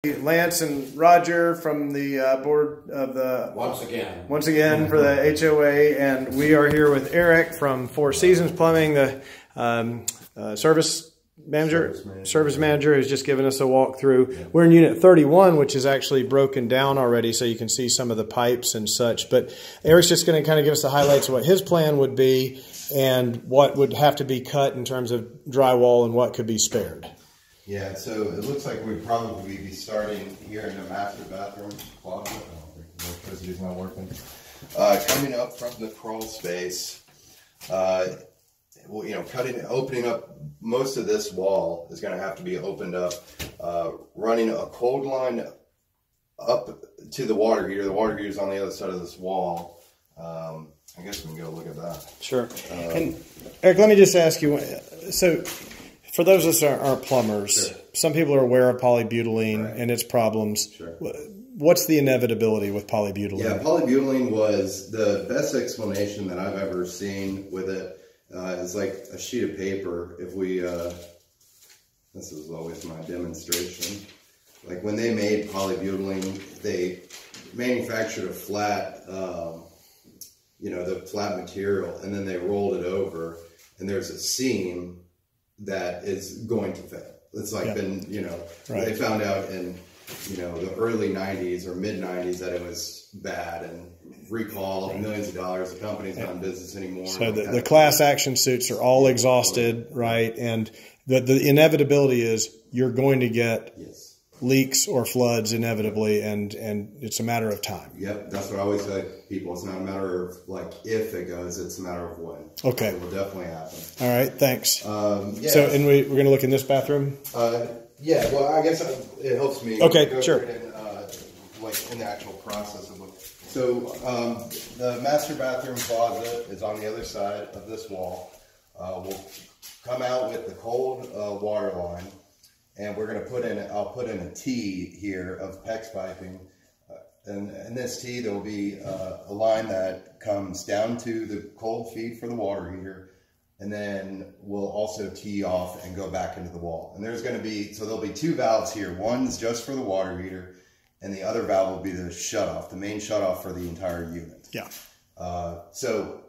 Lance and Roger from the board of the once again for the HOA, and we are here with Eric from Four Seasons Plumbing, the service manager who's just given us a walkthrough. Yeah. We're in unit 31, which is actually broken down already, so you can see some of the pipes and such. But Eric's just going to kind of give us the highlights of what his plan would be and what would have to be cut in terms of drywall and what could be spared. Yeah, so it looks like we'd probably be starting here in the master bathroom closet. I don't think the electricity's not working. Coming up from the crawl space, well, you know, opening up most of this wall is going to have to be opened up. Running a cold line up to the water heater. The water heater is on the other side of this wall. I guess we can go look at that. Sure. And Eric, let me just ask you, so for those of us that aren't plumbers, sure, some people are aware of polybutylene, right, and its problems. Sure. What's the inevitability with polybutylene? Yeah, polybutylene was the best explanation that I've ever seen with it. It's like a sheet of paper. If we, this is always my demonstration. Like when they made polybutylene, they manufactured a flat, you know, the flat material, and then they rolled it over, and there's a seam that is going to fail. It's like, yeah, been, you know, right, they found out in, you know, the early 90s or mid 90s that it was bad and recalled, right, millions of dollars. The company's not in business anymore. So the class action suits are all exhausted, right? And the inevitability is you're going to get, yes, leaks or floods inevitably, and it's a matter of time. Yep, that's what I always say to people. It's not a matter of like if it goes, it's a matter of when. Okay. It will definitely happen. All right, thanks. Yeah. So, and we're going to look in this bathroom? Yeah, well, I guess it helps me. Okay, go sure. In, like in the actual process of it. So, the master bathroom closet is on the other side of this wall. We'll come out with the cold water line. And we're going to put in, I'll put in a T here of PEX piping. And in this T, there will be a line that comes down to the cold feed for the water heater. And then we'll also tee off and go back into the wall. And there's going to be, so there'll be two valves here. One's just for the water heater, and the other valve will be the shutoff, the main shutoff for the entire unit. Yeah. So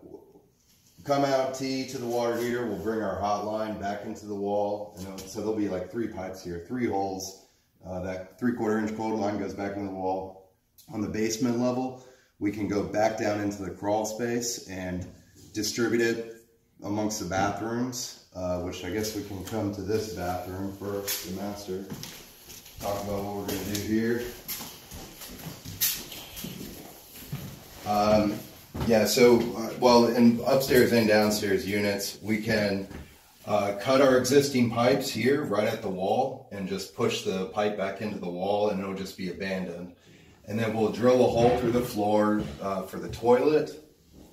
come out, T to the water heater. We'll bring our hot line back into the wall. And so there'll be like 3 pipes here, 3 holes. That 3/4 inch cold line goes back into the wall. On the basement level, we can go back down into the crawl space and distribute it amongst the bathrooms, which I guess we can come to this bathroom first, the master. Talk about what we're going to do here. Yeah, so, well, in upstairs and downstairs units, we can cut our existing pipes here right at the wall and just push the pipe back into the wall, and it'll just be abandoned. And then we'll drill a hole through the floor for the toilet,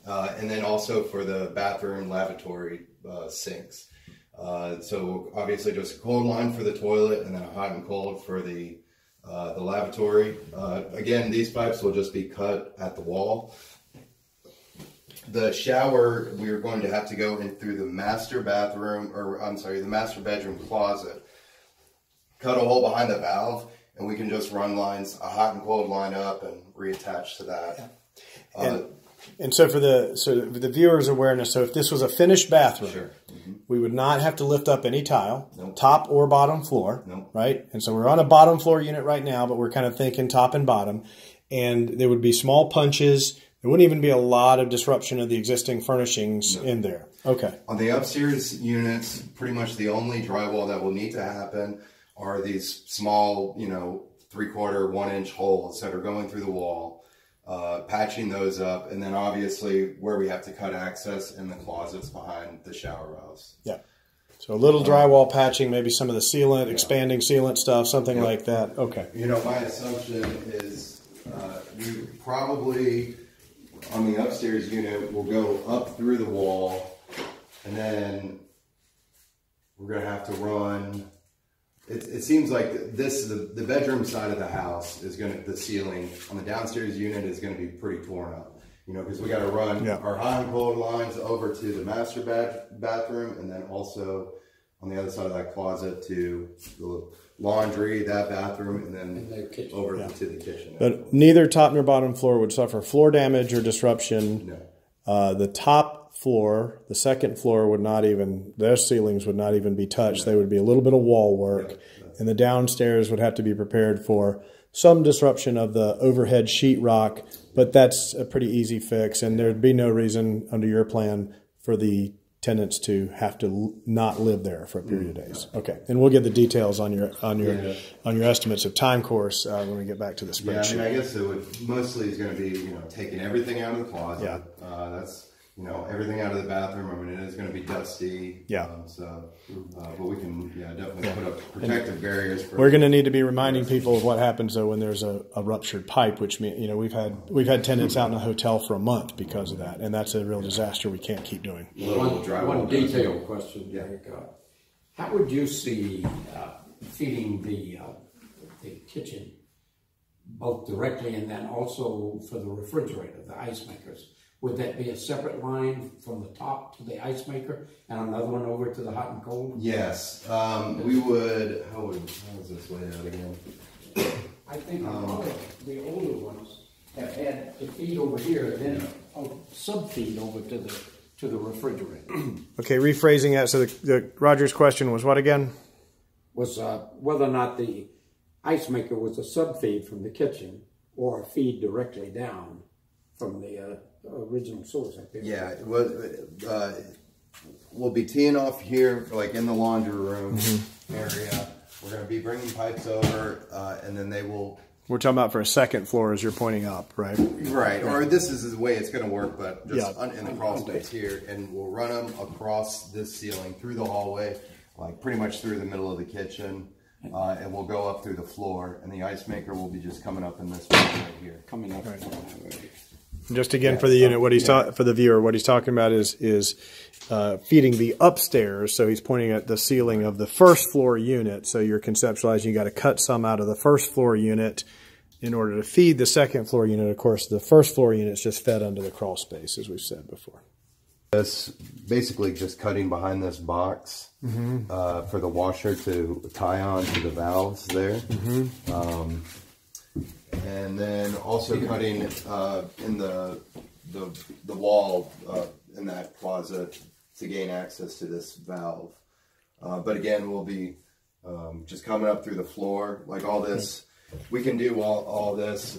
and then also for the bathroom lavatory sinks. So obviously just a cold line for the toilet, and then a hot and cold for the lavatory. Again, these pipes will just be cut at the wall. The shower, we're going to have to go in through the master bathroom, or I'm sorry, the master bedroom closet. Cut a hole behind the valve, and we can just run lines, a hot and cold line up, and reattach to that. Yeah. And so for the viewers' awareness, so if this was a finished bathroom, sure, we would not have to lift up any tile, nope, top or bottom floor, nope, right? And so we're on a bottom floor unit right now, but we're kind of thinking top and bottom. And there would be small punches. There wouldn't even be a lot of disruption of the existing furnishings, no, in there. Okay. On the upstairs units, pretty much the only drywall that will need to happen are these small, you know, 3/4, 1 inch holes that are going through the wall, patching those up, and then obviously where we have to cut access in the closets behind the shower valves. Yeah. So a little drywall patching, maybe some of the sealant, yeah, expanding sealant stuff, something, yeah, like that. Okay. You know, my assumption is we probably, on the upstairs unit, we'll go up through the wall, and then we're going to have to run. It seems like this, the bedroom side of the house is going to, the ceiling on the downstairs unit is going to be pretty torn up. You know, because we got to run, yeah, our hot and cold lines over to the master bathroom, and then also on the other side of that closet to the laundry, that bathroom, and then over to the kitchen. But neither top nor bottom floor would suffer floor damage or disruption. No. The top floor, the second floor would not even, their ceilings would not even be touched. They would be a little bit of wall work. And the downstairs would have to be prepared for some disruption of the overhead sheetrock, but that's a pretty easy fix. And there'd be no reason under your plan for the tenants to have to not live there for a period of days. Okay, and we'll get the details on your estimates of time course when we get back to the spreadsheet. Yeah, I mean, I guess it would mostly is going to be taking everything out of the closet. Yeah, that's everything out of the bathroom. I mean, it is going to be dusty. Yeah. But we can definitely put up protective barriers. We're going to need to be reminding people of what happens though when there's a ruptured pipe, which means we've had tenants out in a hotel for a month because of that, and that's a real disaster. We can't keep doing. One detailed question, Derek. How would you see feeding the kitchen, both directly and then also for the refrigerator, the ice makers? Would that be a separate line from the top to the ice maker and another one over to the hot and cold? Yes. We would, how is this laid out again? I think the older ones have had the feed over here and then a sub-feed over to the refrigerator. Okay, rephrasing that. So the Roger's question was what again? Was whether or not the ice maker was a sub-feed from the kitchen or a feed directly down from the original source. I think. Yeah, we'll be teeing off here, like in the laundry room area. We're going to be bringing pipes over, and then they will. We're talking about for a second floor as you're pointing up, right? Right, or this is the way it's going to work, but just in the crawl space here, and we'll run them across this ceiling through the hallway, like pretty much through the middle of the kitchen. And we'll go up through the floor, and the ice maker will be just coming up in this one right here. Coming up. Right. Just again for the unit, what he's for the viewer, what he's talking about is feeding the upstairs. So he's pointing at the ceiling of the first floor unit. So you're conceptualizing you got to cut some out of the first floor unit in order to feed the second floor unit. Of course, the first floor unit is just fed under the crawl space, as we've said before. That's basically just cutting behind this box for the washer to tie on to the valves there. And then also cutting in the wall in that closet to gain access to this valve. But again, we'll be just coming up through the floor like all this. We can do all this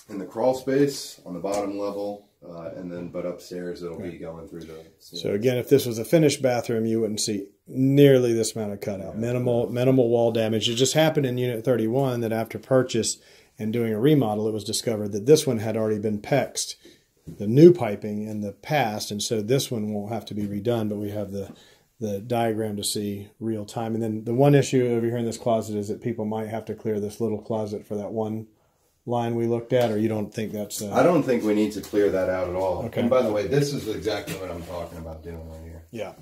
in the crawl space on the bottom level. And then, but upstairs it'll be going through the. So again, if this was a finished bathroom, you wouldn't see nearly this amount of cutout. Minimal wall damage. It just happened in Unit 31 that after purchase and doing a remodel, it was discovered that this one had already been PEXed, the new piping in the past, and so this one won't have to be redone. But we have the diagram to see real time. And then the one issue over here in this closet is that people might have to clear this little closet for that one line we looked at, or you don't think that's... I don't think we need to clear that out at all. Okay. And by the way, this is exactly what I'm talking about doing right here. Yeah.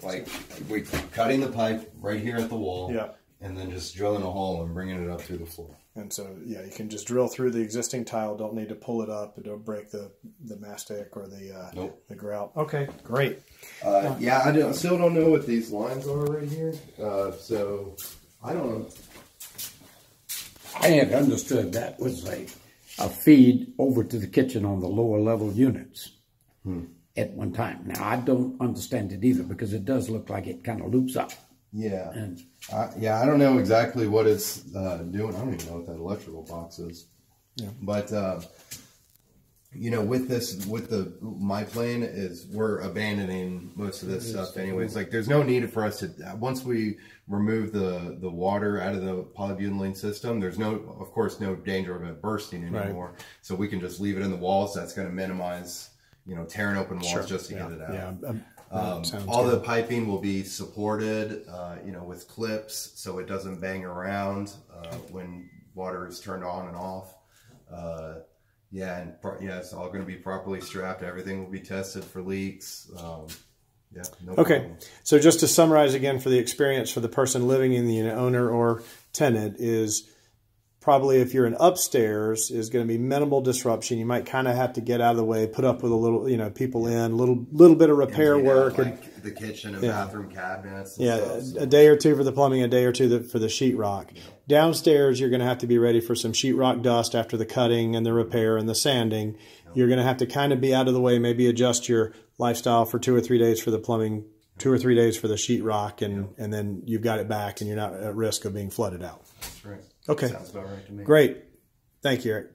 Like, we're cutting the pipe right here at the wall, yeah, and then just drilling a hole and bringing it up through the floor. And so, yeah, you can just drill through the existing tile, don't need to pull it up, don't break the mastic or the grout. Okay, great. Yeah, I still don't know what these lines are right here, so I don't know. I had understood that was a feed over to the kitchen on the lower level units at one time. Now, I don't understand it either because it does look like it kind of loops up. Yeah. And I don't know exactly what it's doing. I don't even know what that electrical box is. Yeah. But, with my plan is we're abandoning most of this stuff anyways. Like, there's no need for us to, once we remove the water out of the polybutylene system, there's of course no danger of it bursting anymore. Right. So we can just leave it in the walls. That's going to minimize, tearing open walls just to get it out. Yeah. All the piping will be supported, with clips so it doesn't bang around when water is turned on and off. It's all going to be properly strapped. Everything will be tested for leaks. No problem. So just to summarize again for the experience for the person living in the unit, owner or tenant, is probably if you're in upstairs is going to be minimal disruption. You might kind of have to get out of the way, put up with a little, you know, people in, little bit of repair work. Like the kitchen and bathroom cabinets. And stuff, a day or two for the plumbing, a day or two for the sheetrock. Yeah. Downstairs, you're going to have to be ready for some sheetrock dust after the cutting and the repair and the sanding. Yep. You're going to have to kind of be out of the way, maybe adjust your lifestyle for 2 or 3 days for the plumbing, 2 or 3 days for the sheetrock, and then you've got it back and you're not at risk of being flooded out. That's right. Okay. Sounds about right to me. Great. Thank you, Eric.